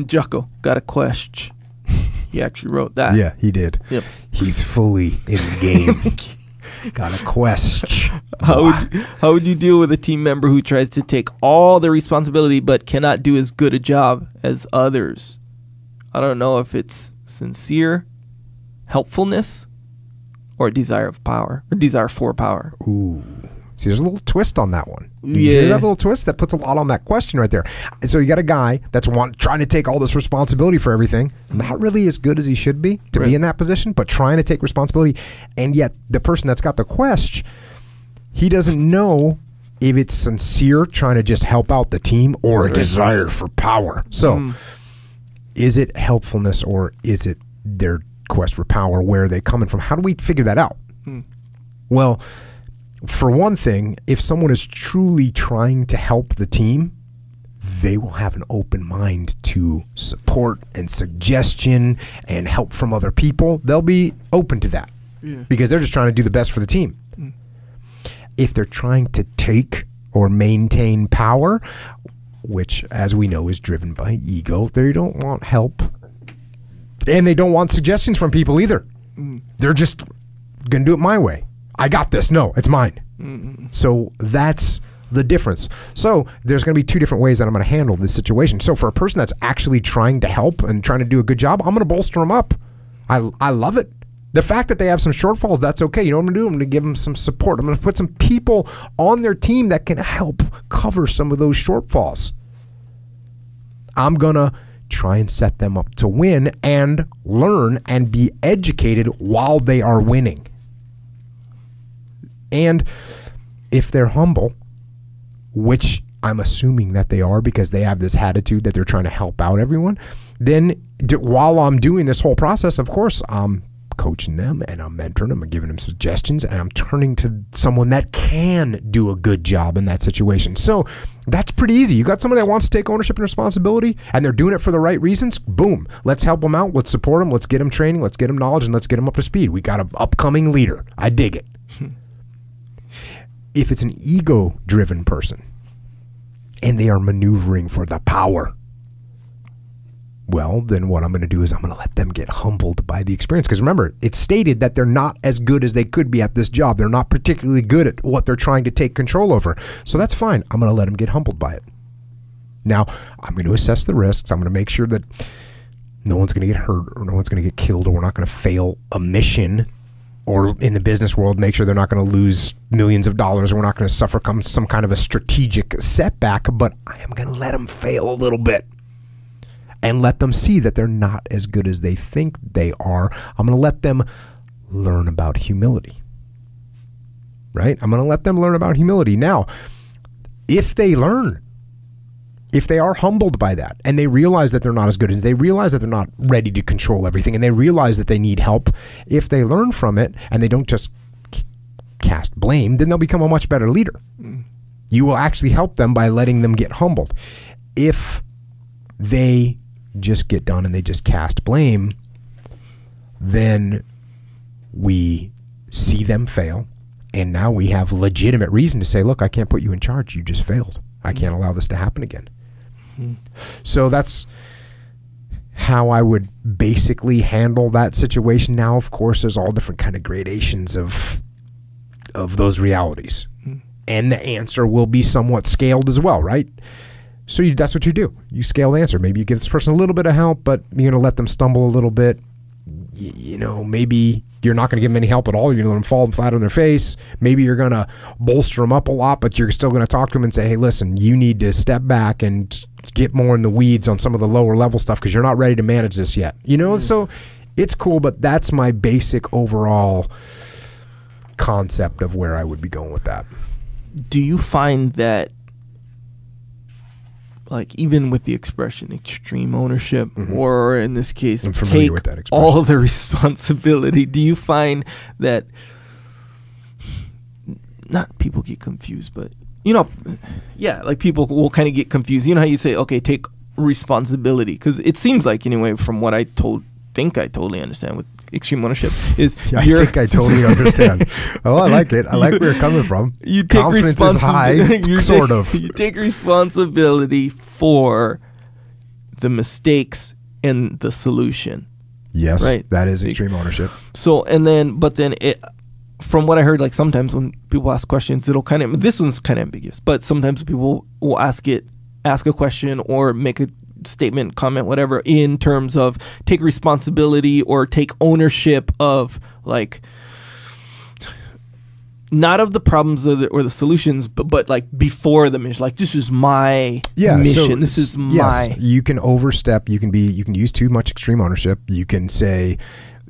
Jocko got a question. He actually wrote that. Yeah, he did. Yep. He's fully in the game. Got a question. How would you deal with a team member who tries to take all the responsibility but cannot do as good a job as others? I don't know if it's sincere helpfulness or desire of power or desire for power. Ooh. See, there's a little twist on that one. You Yeah. hear that little twist? That puts a lot on that question right there. And so you got a guy that's trying to take all this responsibility for everything, not really as good as he should be to be in that position, but trying to take responsibility. And yet the person that's got the question, he doesn't know if it's sincere trying to just help out the team or a desire for power. So is it helpfulness or is it their quest for power? Where are they coming from? How do we figure that out? Well, for one thing, if someone is truly trying to help the team, they will have an open mind to support and suggestion and help from other people. They'll be open to that because they're just trying to do the best for the team. If they're trying to take or maintain power, which, as we know, is driven by ego, they don't want help and they don't want suggestions from people either. They're just going to do it my way. I got this. No, it's mine. So that's the difference. So there's going to be two different ways that I'm going to handle this situation. So for a person that's actually trying to help and trying to do a good job, I'm going to bolster them up. I love it. The fact that they have some shortfalls, that's okay. You know what I'm going to do? I'm going to give them some support. I'm going to put some people on their team that can help cover some of those shortfalls. I'm going to try and set them up to win and learn and be educated while they are winning. And if they're humble, which I'm assuming that they are because they have this attitude that they're trying to help out everyone, then while I'm doing this whole process, of course, I'm coaching them and I'm mentoring them and giving them suggestions and I'm turning to someone that can do a good job in that situation. So that's pretty easy. You got someone that wants to take ownership and responsibility and they're doing it for the right reasons. Boom. Let's help them out. Let's support them. Let's get them training. Let's get them knowledge and let's get them up to speed. We got an upcoming leader. I dig it. If it's an ego-driven person and they are maneuvering for the power, well, then what I'm going to do is I'm going to let them get humbled by the experience. Because remember, it's stated that they're not as good as they could be at this job. They're not particularly good at what they're trying to take control over. So that's fine. I'm going to let them get humbled by it. Now, I'm going to assess the risks. I'm going to make sure that no one's going to get hurt or no one's going to get killed or we're not going to fail a mission. Or in the business world, make sure they're not going to lose millions of dollars or we're not going to suffer some kind of a strategic setback, but I am going to let them fail a little bit and let them see that they're not as good as they think they are. I'm going to let them learn about humility, right? I'm going to let them learn about humility. Now, if they learn, if they are humbled by that and they realize that they're not as good as they realize that they're not ready to control everything and they realize that they need help, if they learn from it and they don't just cast blame, then they'll become a much better leader. You will actually help them by letting them get humbled. If they just get done and they just cast blame, then we see them fail and now we have legitimate reason to say, look, I can't put you in charge. You just failed. I can't allow this to happen again. So that's how I would basically handle that situation. Now, of course, there's all different kind of gradations of those realities. And the answer will be somewhat scaled as well, right? So that's what you do. You scale the answer. Maybe you give this person a little bit of help, but you're going to let them stumble a little bit. You know, maybe you're not going to give them any help at all. You're going to let them fall flat on their face. Maybe you're going to bolster them up a lot, but you're still going to talk to them and say, hey, listen, you need to step back and get more in the weeds on some of the lower level stuff because you're not ready to manage this yet. You know, so it's cool, but that's my basic overall concept of where I would be going with that. Do you find that, like, even with the expression extreme ownership, or in this case, take with that all the responsibility, do you find that, not people get confused, but, you know, yeah, like people will kind of get confused. You know how you say, okay, take responsibility? Because it seems like, anyway, from what I think I totally understand with extreme ownership is I think I totally understand. Oh, I like it. I like where you're coming from. You take confidence is high, sort of. You take responsibility for the mistakes and the solution. Yes, right? That is extreme ownership. So, but then it, from what I heard, like sometimes when people ask questions, it'll kind of, this one's kind of ambiguous, but sometimes people will ask a question or make a statement, comment, whatever, in terms of take responsibility or take ownership of, like, not of the problems or the solutions, but like before the mission, like this is my mission. This is my. You can overstep. You can use too much extreme ownership. You can say,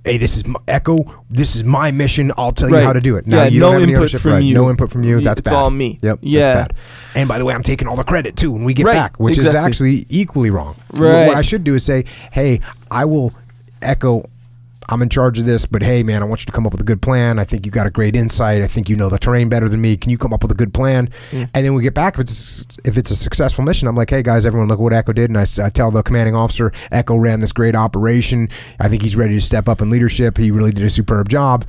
"Hey, this is Echo. This is my mission. I'll tell you how to do it." Now, you no don't have any input ownership, from you. No input from you. That's it's bad. all me. Yep. Yeah. That's bad. And by the way, I'm taking all the credit too when we get back, which is actually equally wrong. Right. What I should do is say, "Hey, I will Echo. I'm in charge of this, but hey, man, I want you to come up with a good plan. I think you got a great insight. I think you know the terrain better than me. Can you come up with a good plan?" And then we get back. If it's a successful mission, I'm like, "Hey, guys, everyone, look at what Echo did." And I tell the commanding officer, "Echo ran this great operation. I think he's ready to step up in leadership. He really did a superb job."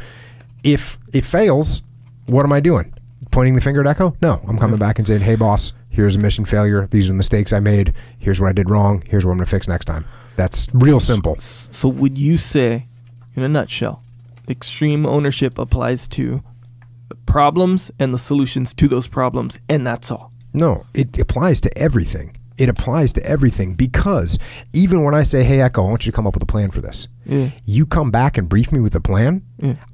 If it fails, what am I doing? Pointing the finger at Echo? No, I'm coming back and saying, "Hey, boss, here's a mission failure. These are the mistakes I made. Here's what I did wrong. Here's what I'm going to fix next time." That's real simple. So would you say, in a nutshell, extreme ownership applies to the problems and the solutions to those problems, and that's all? No, it applies to everything. It applies to everything, because even when I say, "Hey, Echo, I want you to come up with a plan for this," you come back and brief me with a plan,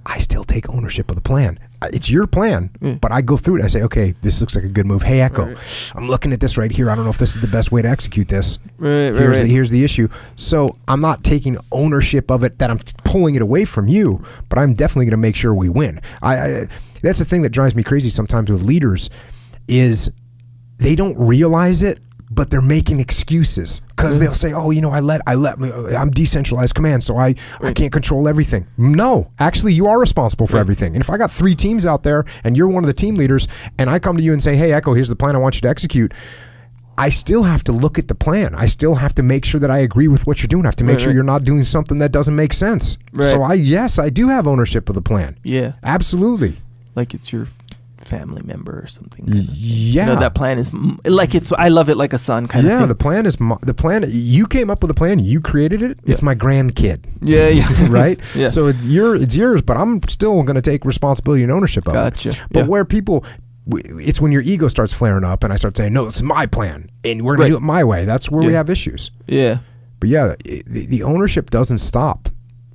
I still take ownership of the plan. It's your plan, but I go through it and I say, "Okay, this looks like a good move. Hey, Echo, I'm looking at this right here. I don't know if this is the best way to execute this. Here's the issue." So I'm not taking ownership of it, that I'm pulling it away from you, but I'm definitely going to make sure we win. That's the thing that drives me crazy sometimes with leaders, is they don't realize it, but they're making excuses, because they'll say, "Oh, I'm decentralized command, so I can't control everything." No, actually, you are responsible for everything. And if I got 3 teams out there and you're one of the team leaders, and I come to you and say, "Hey, Echo, here's the plan I want you to execute," I still have to look at the plan. I still have to make sure that I agree with what you're doing. I have to make sure you're not doing something that doesn't make sense. So I do have ownership of the plan. Yeah, absolutely. Like it's your family member or something. Yeah, that plan is like, I love it like a son kind of thing. Yeah, the plan is the plan. You came up with the plan. You created it. It's my grandkid. Yeah. Right. Yeah. So it's yours, but I'm still going to take responsibility and ownership of it. Gotcha. But where people, it's when your ego starts flaring up and I start saying, "No, this is my plan and we're going to do it my way." That's where we have issues. Yeah. But the ownership doesn't stop.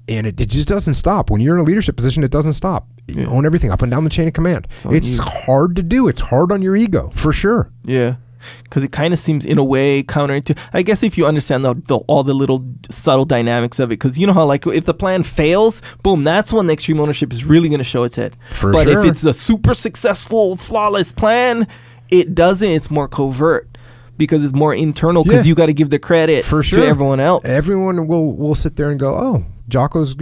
And it just doesn't stop. When you're in a leadership position, it doesn't stop. You own everything up and down the chain of command. It's hard to do. It's hard on your ego, for sure. Yeah. Because it kind of seems, in a way, counterintuitive. I guess if you understand all the little subtle dynamics of it. Because you know how, like, if the plan fails, boom, that's when the extreme ownership is really going to show its head. But if it's a super successful, flawless plan, it doesn't. It's more covert. Because it's more internal, because you got to give the credit to everyone else. Everyone will sit there and go, "Oh, Jocko's,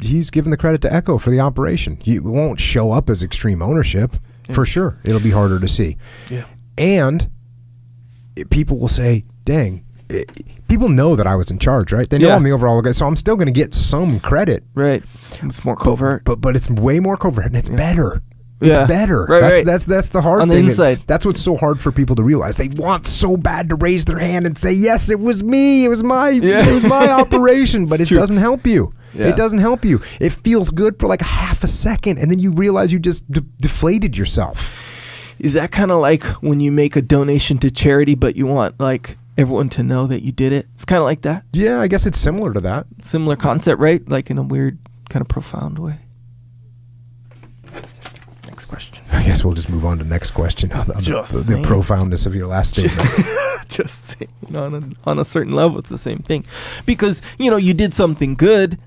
he's giving the credit to Echo for the operation." It won't show up as extreme ownership, for sure. It'll be harder to see. Yeah. And people will say, "Dang, people know that I was in charge, right? They know I'm the overall guy, so I'm still going to get some credit." Right. It's more covert. But it's way more covert, and it's better. It's better. That's the hard thing. On the inside. That's what's so hard for people to realize. They want so bad to raise their hand and say, "Yes, it was me. It was my operation." But it doesn't help you. Yeah. It doesn't help you. It feels good for like half a second, and then you realize you just deflated yourself. Is that kind of like when you make a donation to charity, but you want like everyone to know that you did it? It's kind of like that. Yeah, I guess it's similar to that. Similar concept, right? Like in a weird, kind of profound way. Question. I guess we'll just move on to the next question. The profoundness of your last statement. Just saying, on a certain level, it's the same thing. Because, you did something good,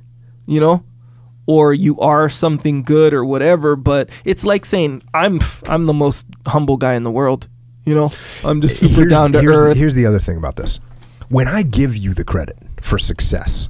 or you are something good or whatever, but it's like saying, I'm the most humble guy in the world. I'm just super down to earth. Here's the other thing about this. When I give you the credit for success,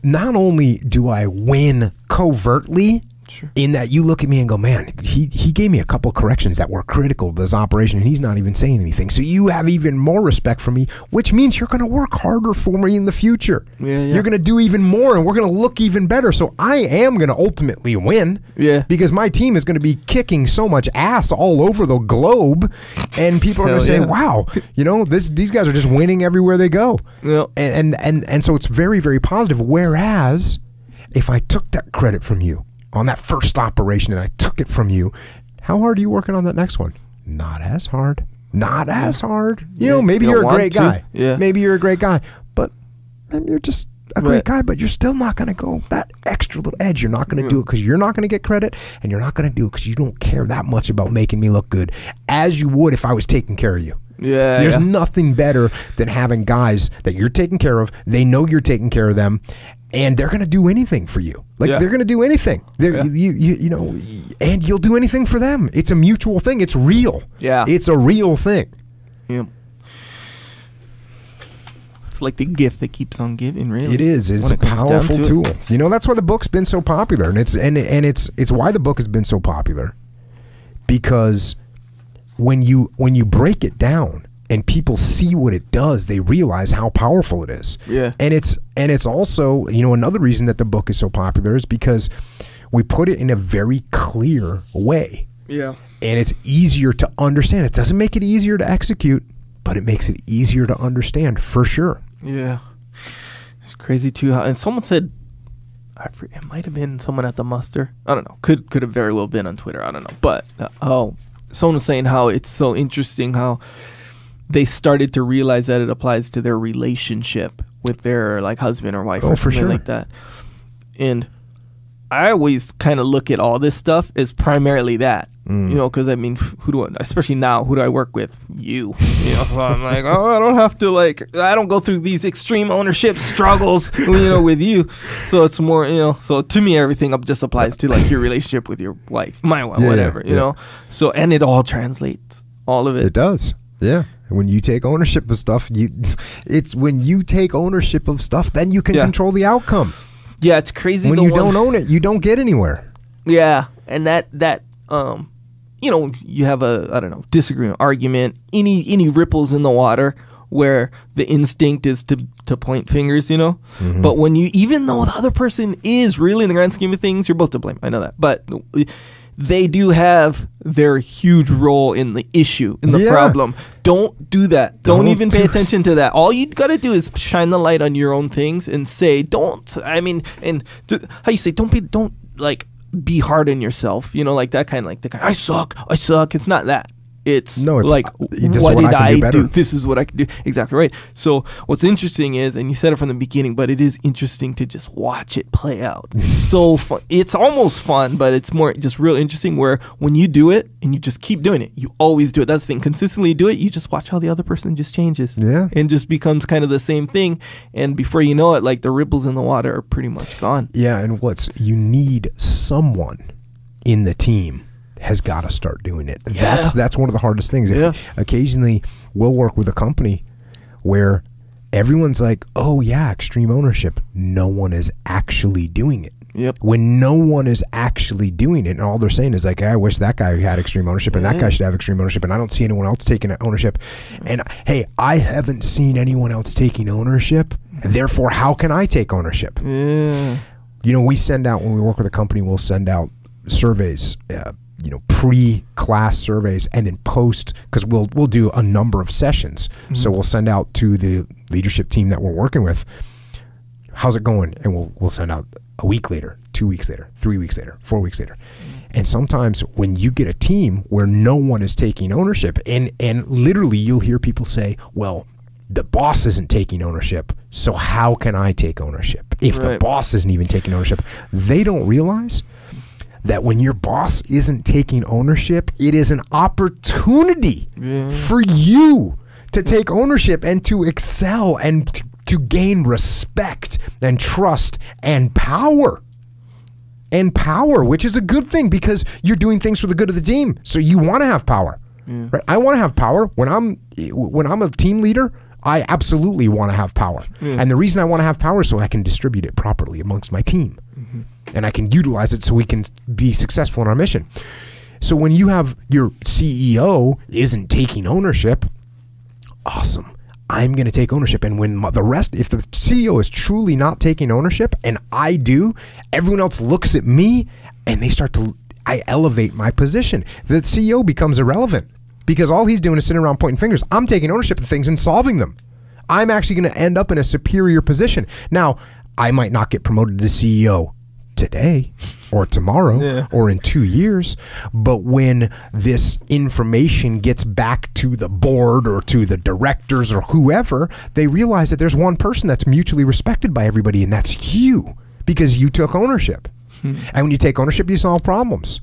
not only do I win covertly, Sure. In that you look at me and go, man, he gave me a couple corrections that were critical to this operation, and he's not even saying anything. So you have even more respect for me, which means you're going to work harder for me in the future. Yeah. You're going to do even more, and we're going to look even better. So I am going to ultimately win. Yeah. Because my team is going to be kicking so much ass all over the globe, and people are going to say, wow, these guys are just winning everywhere they go. Yeah. And so it's very, very positive. Whereas if I took that credit from you on that first operation and I took it from you, how hard are you working on that next one? Not as hard. Not as hard. Maybe you're a great guy. Yeah. Maybe you're a great guy, but maybe you're just a great guy, but you're still not going to go that extra little edge. You're not going to do it because you're not going to get credit, and you're not going to do it because you don't care that much about making me look good as you would if I was taking care of you. Yeah. There's nothing better than having guys that you're taking care of. They know you're taking care of them, and they're going to do anything for you. They're going to do anything. And you'll do anything for them. It's a mutual thing. It's real. Yeah. It's a real thing. Yeah. It's like the gift that keeps on giving, really. It is. It's a powerful tool. That's why the book's been so popular, and it's why the book has been so popular, because when you break it down and people see what it does, they realize how powerful it is. Yeah. And it's also, another reason that the book is so popular is because we put it in a very clear way. Yeah. And it's easier to understand. It doesn't make it easier to execute, but it makes it easier to understand for sure. Yeah. It's crazy too. And someone said, it might have been someone at the muster. I don't know. Could have very well been on Twitter. I don't know. But someone was saying how it's so interesting how they started to realize that it applies to their relationship with their husband or wife or something like that. And I always kind of look at all this stuff as primarily that, because especially now, who do I work with? You, so I'm like, I don't have to I don't go through these extreme ownership struggles, with you. So it's more, so to me, everything just applies to your relationship with your wife, my wife, whatever, you know? So, and it all translates, all of it. It does. Yeah. When you take ownership of stuff, when you take ownership of stuff, then you can control the outcome. Yeah, it's crazy. When you don't own it, you don't get anywhere. Yeah, and that you have a disagreement, argument, any ripples in the water where the instinct is to point fingers, Mm-hmm. But when even though the other person is really in the grand scheme of things, you're both to blame. I know that, but they do have their huge role in the issue, in the problem. Don't do that. Don't even pay attention to that. All you got to do is shine the light on your own things and say, don't be hard on yourself. That kind of I suck. It's not that. It's what did I do? This is what I can do. Exactly right. So what's interesting is, and you said it from the beginning, but it is interesting to just watch it play out. It's so fun. It's almost fun, but it's more just real interesting where when you do it and you just keep doing it, you always do it. That's the thing. Consistently do it. You just watch how the other person just changes. Yeah. And just becomes kind of the same thing. And before you know it, the ripples in the water are pretty much gone. Yeah. And you need someone in the team has got to start doing it. Yeah. That's one of the hardest things. Occasionally we'll work with a company where everyone's like, oh yeah, extreme ownership. No one is actually doing it. Yep. When no one is actually doing it, and all they're saying is hey, I wish that guy had extreme ownership, and that guy should have extreme ownership, and I don't see anyone else taking ownership. And hey, I haven't seen anyone else taking ownership, and therefore how can I take ownership? Yeah. We send out, when we work with a company, we'll send out surveys, pre-class surveys, and then post, because we'll do a number of sessions. Mm-hmm. So we'll send out to the leadership team that we're working with, how's it going? And we'll send out a week later, 2 weeks later, 3 weeks later, 4 weeks later. And sometimes when you get a team where no one is taking ownership, and literally you'll hear people say, well, the boss isn't taking ownership, so how can I take ownership if the boss isn't even taking ownership? They don't realize that when your boss isn't taking ownership, it is an opportunity for you to take ownership and to excel and to gain respect and trust and power. And power, which is a good thing because you're doing things for the good of the team. So you want to have power. Right? I want to have power. When I'm a team leader, I absolutely want to have power. And the reason I want to have power is so I can distribute it properly amongst my team. and I can utilize it so we can be successful in our mission. So when you have your CEO isn't taking ownership, awesome. I'm going to take ownership. And when if the CEO is truly not taking ownership and I do, everyone else looks at me and I elevate my position. The CEO becomes irrelevant because all he's doing is sitting around pointing fingers. I'm taking ownership of things and solving them. I'm actually going to end up in a superior position. Now, I might not get promoted to CEO today or tomorrow or in 2 years, but when this information gets back to the board or to the directors or whoever, they realize that there's one person that's mutually respected by everybody, and that's you, because you took ownership. And when you take ownership, you solve problems.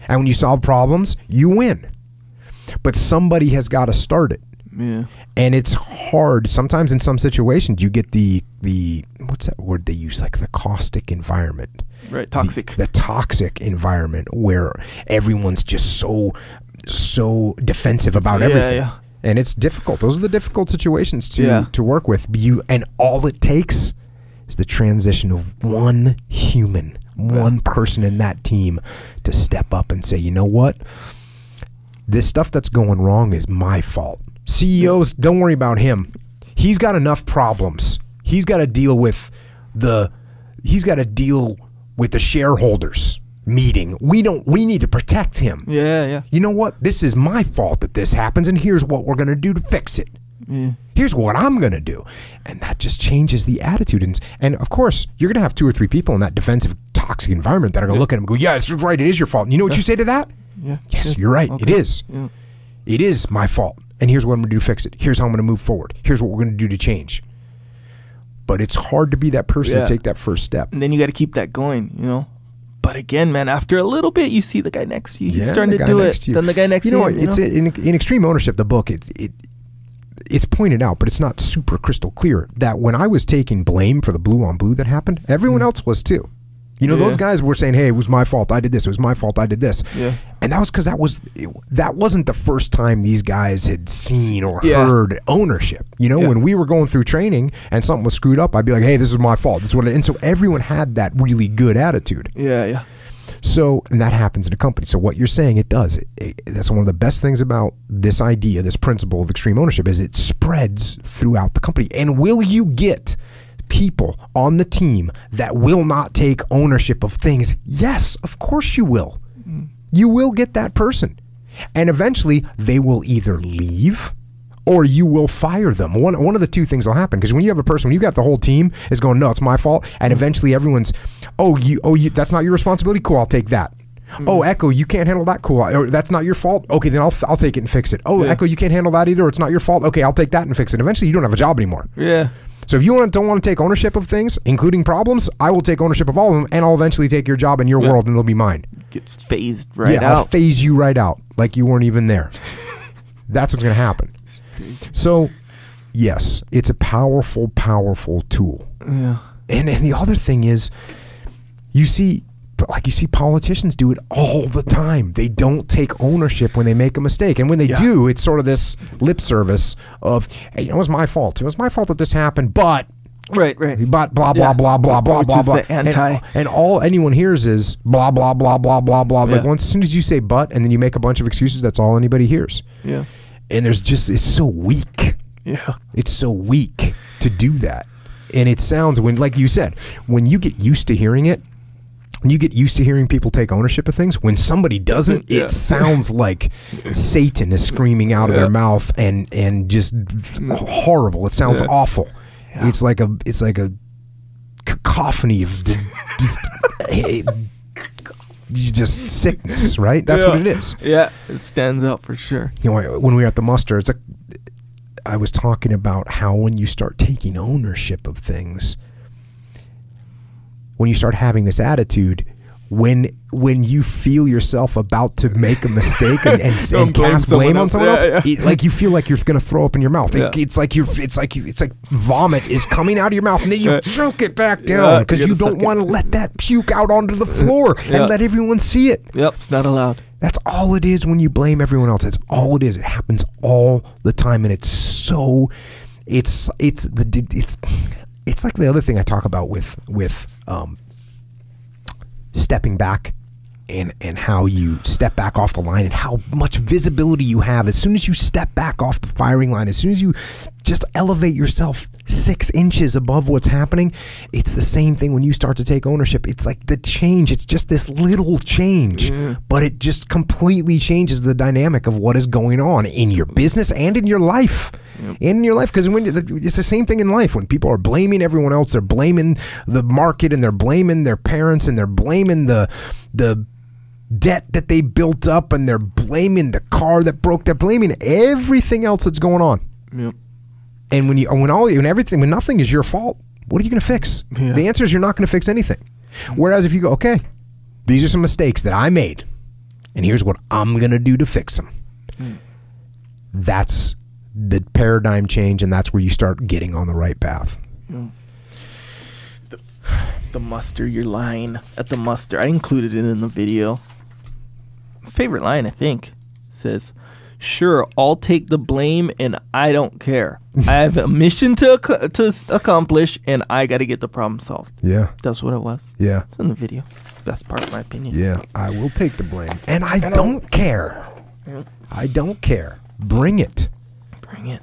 And when you solve problems, you win. But somebody has got to start it. Yeah. And it's hard. Sometimes in some situations you get the what's that word they use, like the caustic environment. Right, toxic. The toxic environment where everyone's just so defensive about everything. Yeah. And it's difficult. Those are the difficult situations to work with. And all it takes is the transition of one human, one person in that team to step up and say, you know what? This stuff that's going wrong is my fault. CEOs, don't worry about him. He's got enough problems. He's got to deal with the shareholders meeting. We need to protect him. Yeah. You know what? This is my fault that this happens, and here's what we're going to do to fix it. Yeah. Here's what I'm going to do. And that just changes the attitude. And of course, you're going to have 2 or 3 people in that defensive, toxic environment that are going to look at him and go, yeah, it's right. It is your fault. And you know what you say to that? Yeah. Yes, you're right. Okay. It is. Yeah. It is my fault. And here's what I'm going to do to fix it. Here's how I'm going to move forward. Here's what we're going to do to change. But it's hard to be that person to take that first step. And then you got to keep that going, you know. But again, man, after a little bit, you see the guy next to you. He's starting to do it. Then the guy next to you. It's in Extreme Ownership, the book, it's pointed out, but it's not super crystal clear, that when I was taking blame for the blue on blue that happened, everyone else was too. You know, those guys were saying, hey, it was my fault. I did this. It was my fault. I did this. Yeah. And that was because that wasn't the first time these guys had seen or heard ownership. You know, when we were going through training and something was screwed up, I'd be like, hey, this is my fault. This is what and so everyone had that really good attitude. Yeah. So, and that happens in a company. So what you're saying, it does. That's one of the best things about this idea, this principle of extreme ownership, is it spreads throughout the company. And will you get people on the team that will not take ownership of things? Yes, of course you will. You will get that person. And eventually they will either leave or you will fire them. One of the two things will happen, because when you have a person, when you got the whole team is going, no, it's my fault, and eventually everyone's, you that's not your responsibility, cool, I'll take that. Oh, Echo, you can't handle that, cool, or that's not your fault, okay, then I'll take it and fix it. Oh, Echo, you can't handle that either, or it's not your fault, okay, I'll take that and fix it. Eventually you don't have a job anymore. Yeah. So if you don't want to take ownership of things, including problems, I will take ownership of all of them, and I'll eventually take your job in your world, and it'll be mine. Gets phased out. I'll phase you right out, like you weren't even there. That's what's going to happen. So, yes, it's a powerful, powerful tool. Yeah. And the other thing is, you see politicians do it all the time. They don't take ownership when they make a mistake. And when they do, it's sort of this lip service of, hey, it was my fault. It was my fault that this happened, but... Right. But blah, blah, blah, blah, blah, Which blah, is blah. the anti. And all anyone hears is blah, blah, blah, blah, blah, blah. Like as soon as you say but, and then you make a bunch of excuses, that's all anybody hears. Yeah. And it's so weak. Yeah. It's so weak to do that. And it sounds, like you said, when you get used to hearing it, when you get used to hearing people take ownership of things, when somebody doesn't, it sounds like Satan is screaming out of their mouth and just horrible. It sounds awful. Yeah. It's like a cacophony of just sickness, right? That's what it is. Yeah, it stands out for sure. You know, when we were at the muster, I was talking about how when you start taking ownership of things, when you start having this attitude, when you feel yourself about to make a mistake and cast blame on someone else, like you feel like you're going to throw up in your mouth. It's like vomit is coming out of your mouth, and then you choke it back down because you don't want to let that puke out onto the floor and let everyone see it. Yep, it's not allowed. That's all it is when you blame everyone else. That's all it is. It happens all the time, and it's like the other thing I talk about with stepping back and how you step back off the line and how much visibility you have as soon as you step back off the firing line, as soon as you just elevate yourself 6 inches above what's happening. It's the same thing when you start to take ownership. It's like the change. It's just this little change, but it just completely changes the dynamic of what is going on in your business and in your life. In your life, because when it's the same thing in life. When people are blaming everyone else, they're blaming the market, and they're blaming their parents, and they're blaming the debt that they built up, and they're blaming the car that broke. They're blaming everything else that's going on. Yep. And when nothing is your fault, what are you going to fix? Yeah. The answer is you're not going to fix anything. Whereas if you go, okay, these are some mistakes that I made, and here's what I'm going to do to fix them. That's the paradigm change, and that's where you start getting on the right path. The muster, your line at the muster. I included it in the video. Favorite line, I think, says, "Sure, I'll take the blame, and I don't care. I have a mission to accomplish, and I got to get the problem solved." Yeah. That's what it was. Yeah. It's in the video. Best part, in my opinion. Yeah. I will take the blame, and I don't care. I don't care. Bring it. Bring it.